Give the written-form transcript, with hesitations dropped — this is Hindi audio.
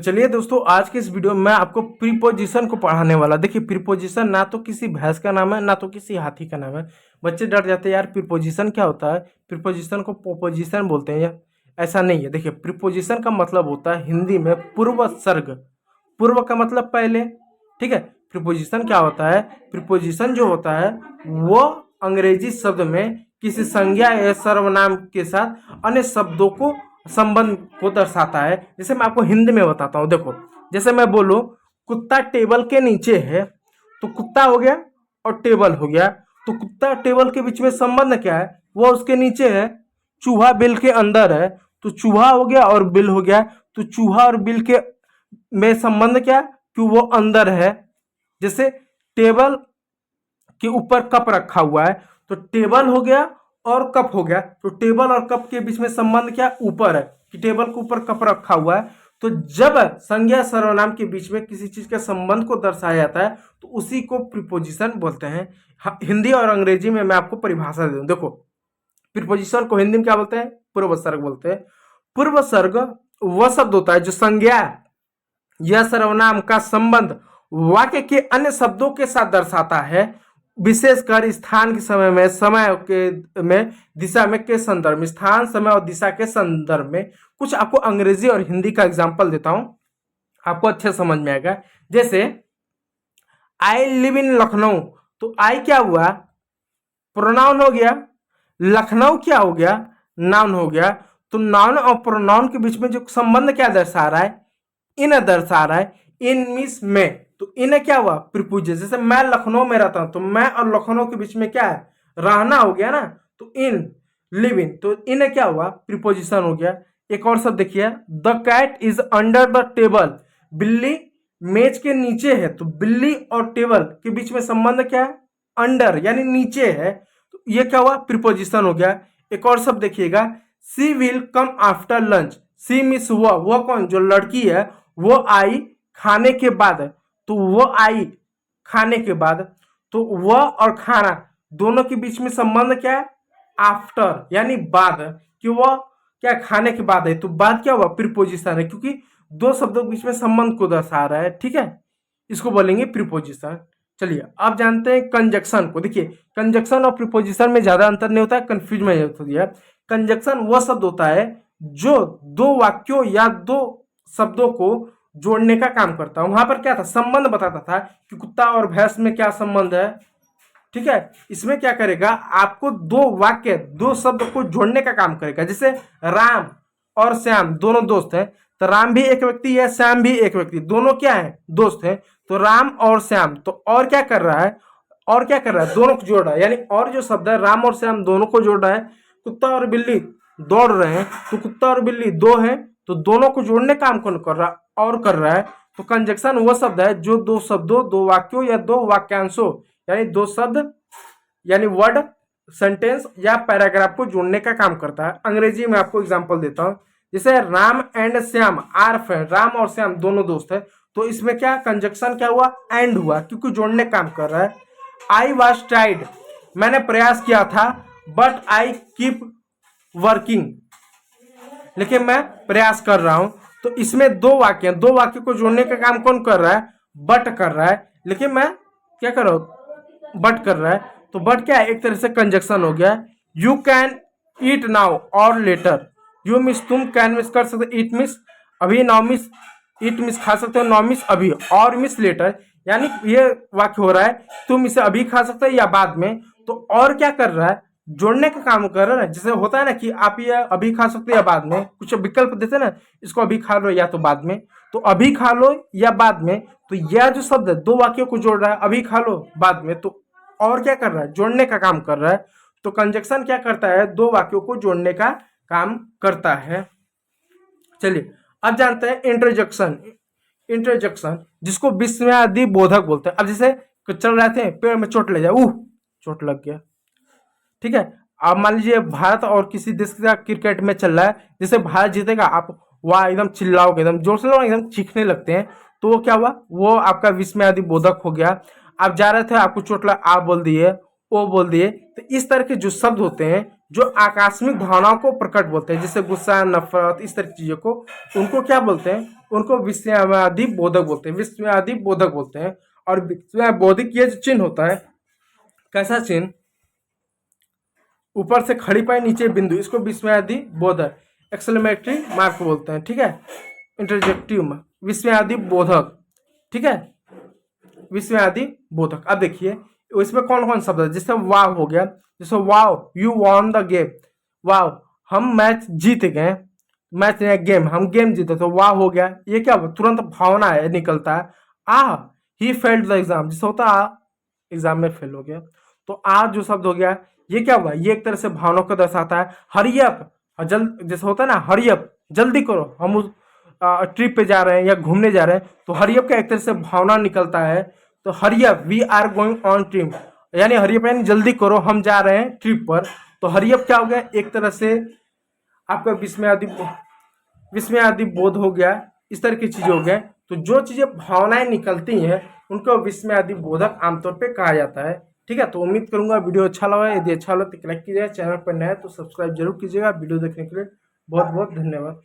चलिए दोस्तों, आज के इस वीडियो में मैं आपको प्रीपोजिशन को पढ़ाने वाला। देखिए, प्रीपोजिशन ना तो किसी भैंस का नाम है ना तो किसी हाथी का नाम है। बच्चे डर जाते हैं, यार प्रीपोजिशन क्या होता है, प्रीपोजिशन को पोपोजिशन बोलते हैं या ऐसा नहीं है। देखिए, प्रीपोजिशन का मतलब होता है हिंदी में पूर्व सर्ग। पूर्व का मतलब पहले, ठीक है। प्रीपोजिशन क्या होता है, प्रीपोजिशन जो होता है वो अंग्रेजी शब्द में किसी संज्ञा या सर्वनाम के साथ अन्य शब्दों को संबंध को दर्शाता है। जैसे मैं आपको हिंदी में बताता हूँ। देखो, जैसे मैं बोलूं कुत्ता टेबल के नीचे है, तो कुत्ता हो गया और टेबल हो गया। तो कुत्ता टेबल के बीच में संबंध क्या है, वो उसके नीचे है। चूहा बिल के अंदर है, तो चूहा हो गया और बिल हो गया। तो चूहा और बिल के में संबंध क्या, कि वो अंदर है। जैसे टेबल के ऊपर कप रखा हुआ है, तो टेबल हो गया और कप हो गया। तो टेबल और कप के बीच में संबंध क्या, ऊपर है, कि टेबल के ऊपर कप रखा हुआ है। तो जब संज्ञा सर्वनाम के बीच में किसी चीज के संबंध को दर्शाया जाता है तो उसी को प्रीपोजिशन बोलते हैं। हिंदी और अंग्रेजी में मैं आपको परिभाषा दे दूं। देखो, प्रीपोजिशन को हिंदी में क्या बोलते हैं, पूर्व सर्ग बोलते हैं। पूर्व सर्ग वह शब्द होता है जो संज्ञा या सर्वनाम का संबंध वाक्य के अन्य शब्दों के साथ दर्शाता है, विशेषकर स्थान के समय में, समय के में, दिशा में के संदर्भ में। स्थान, समय और दिशा के संदर्भ में। कुछ आपको अंग्रेजी और हिंदी का एग्जांपल देता हूं, आपको अच्छे समझ में आएगा। जैसे आई लिव इन लखनऊ, तो आई क्या हुआ, प्रोनाउन हो गया। लखनऊ क्या हो गया, नाउन हो गया। तो नाउन और प्रोनाउन के बीच में जो संबंध क्या दर्शा रहा है, इन दर्शा रहा है। इन मीन्स में, तो इन क्या हुआ, प्रीपोजिशन। जैसे मैं लखनऊ में रहता हूं, तो मैं और लखनऊ के बीच में क्या है, रहना हो गया ना। तो इन, लिव इन, तो इन क्या हुआ, प्रीपोजिशन हो गया। एक और शब्द देखिए, the cat is under the table, बिल्ली मेज के नीचे है। तो बिल्ली और टेबल के बीच में संबंध क्या है, अंडर यानी नीचे है। तो ये क्या हुआ, प्रीपोजिशन हो गया। एक और शब्द देखिएगा, she will come after lunch. She means वह कौन, जो लड़की है, वो आई खाने के बाद। तो वो आई खाने के बाद, तो वह और खाना दोनों के बीच में संबंध क्या है, आफ्टर यानी बाद, कि वह क्या खाने के बाद है। तो बाद क्या हुआ, प्रीपोजिशन है, क्योंकि दो शब्दों के बीच में संबंध को दर्शा रहा है। ठीक है, इसको बोलेंगे प्रीपोजिशन। चलिए अब जानते हैं कंजक्शन को। देखिए, कंजक्शन और प्रीपोजिशन में ज्यादा अंतर नहीं होता है, कंफ्यूज में होती है। कंजक्शन वह शब्द होता है जो दो वाक्यों या दो शब्दों को जोड़ने का काम करता है। वहां पर क्या था, संबंध बताता था कि कुत्ता और भैंस में क्या संबंध है। ठीक है, इसमें क्या करेगा, आपको दो वाक्य, दो शब्द को जोड़ने का काम करेगा। जैसे राम और श्याम दोनों दोस्त हैं, तो राम भी एक व्यक्ति है, श्याम भी एक व्यक्ति, दोनों क्या है, दोस्त हैं। तो राम और श्याम, तो और क्या कर रहा है, और क्या कर रहा है, दोनों को जोड़ रहा है। यानी और जो शब्द है, राम और श्याम दोनों को जोड़ रहा है। कुत्ता और बिल्ली दौड़ रहे हैं, तो कुत्ता और बिल्ली दो हैं, तो दोनों को जोड़ने काम कौन कर रहा है, और कर रहा है। तो कंजक्शन वह शब्द है जो दो शब्दों, दो वाक्यों या दो वाक्यांशों, यानी दो शब्द यानी वर्ड, सेंटेंस या पैराग्राफ को जोड़ने का काम करता है। अंग्रेजी में आपको एग्जांपल देता हूं, जैसे Ram and Shyam are friend. Ram और श्याम दोनों दोस्त है, तो इसमें क्या कंजक्शन क्या हुआ, एंड हुआ, क्योंकि जोड़ने काम कर रहा है। आई वॉज ट्राइड, मैंने प्रयास किया था, बट आई कीप वर्किंग, लेकिन मैं प्रयास कर रहा हूं। तो इसमें दो वाक्य को जोड़ने का काम कौन कर रहा है, बट कर रहा है, लेकिन मैं क्या कर रहा हूं, बट कर रहा है। तो बट क्या है, एक तरह से कंजक्शन हो गया। यू कैन ईट नाउ और लेटर। यू मिस तुम, कैन मिस कर सकते, ईट मिस अभी, नाउ मिस ईट मिस खा सकते हो, नाउ मिस अभी, और मिस लेटर। यानी ये वाक्य हो रहा है तुम इसे अभी खा सकते हो या बाद में। तो और क्या कर रहा है, जोड़ने का काम कर रहा है। जैसे होता है ना कि आप ये अभी खा सकते हो या बाद में, कुछ विकल्प देते हैं ना, इसको अभी खा लो या तो बाद में। तो अभी खा लो या बाद में, तो यह जो शब्द है दो वाक्यों को जोड़ रहा है, अभी खा लो बाद में। तो और क्या कर रहा है, जोड़ने का काम कर रहा है। तो कंजक्शन क्या करता है, दो वाक्यों को जोड़ने का काम करता है। चलिए अब जानते हैं इंटरजेक्शन। इंटरजेक्शन जिसको विस्मयादि बोधक बोलते हैं। अब जैसे चल रहे थे, पेड़ में चोट ले जाए, चोट लग गया। ठीक है, अब मान लीजिए भारत और किसी देश का क्रिकेट में चल रहा है, जैसे भारत जीतेगा, आप वहां एकदम चिल्लाओगे, एकदम जोर से लोग एकदम चीखने लगते हैं, तो वो क्या हुआ, वो आपका विस्मयादि बोधक हो गया। आप जा रहे थे, आपको चोट लगा, आप बोल दिए, ओ बोल दिए। तो इस तरह के जो शब्द होते हैं जो आकस्मिक भावनाओं को प्रकट बोलते हैं, जैसे गुस्सा, नफरत, इस तरह की चीजों को, उनको क्या बोलते हैं? उनको विस्मयादि बोधक बोलते हैं, विस्मयादि बोधक बोलते हैं। और विस्मयाबोधिक ये जो चिन्ह होता है, कैसा चिन्ह? ऊपर से खड़ी पाई, नीचे बिंदु, इसको विस्मयादि बोधक, एक्सक्लेमेटरी मार्क बोलते हैं, ठीक है, इंटरजेक्टिव विस्मयादि बोधक, ठीक है, विस्मयादि बोधक। अब देखिए इसमें कौन कौन शब्द है, जैसे वाव हो गया, जैसे wow you won the game, wow हम मैच जीत गए, मैच नहीं गेम, हम गेम जीते, तो वाह हो गया। ये क्या तुरंत भावना है निकलता है। आ ही फेल्ड द एग्जाम, जिससे होता आ एग्जाम में फेल हो गया, तो आ जो शब्द हो गया ये क्या हुआ, ये एक तरह से भावनाओं को दर्शाता है। हरियप, जल्द जैसे होता है ना, हरियप जल्दी करो, हम उस ट्रिप पे जा रहे हैं या घूमने जा रहे हैं, तो हरियप का एक तरह से भावना निकलता है। तो hurry up we are going on trip, यानी हरियप यानी जल्दी करो, हम जा रहे हैं ट्रिप पर। तो हरियप क्या हो गया, एक तरह से आपका विस्मयादि बोध हो गया, इस तरह की चीजें हो गए। तो जो चीजें भावनाएं निकलती हैं उनको विस्मयादि बोधक आमतौर पे कहा जाता है, ठीक है। तो उम्मीद करूंगा वीडियो अच्छा लगा, यदि अच्छा लगा तो लाइक कीजिएगा, चैनल पर नया है तो सब्सक्राइब जरूर कीजिएगा। वीडियो देखने के लिए बहुत बहुत धन्यवाद।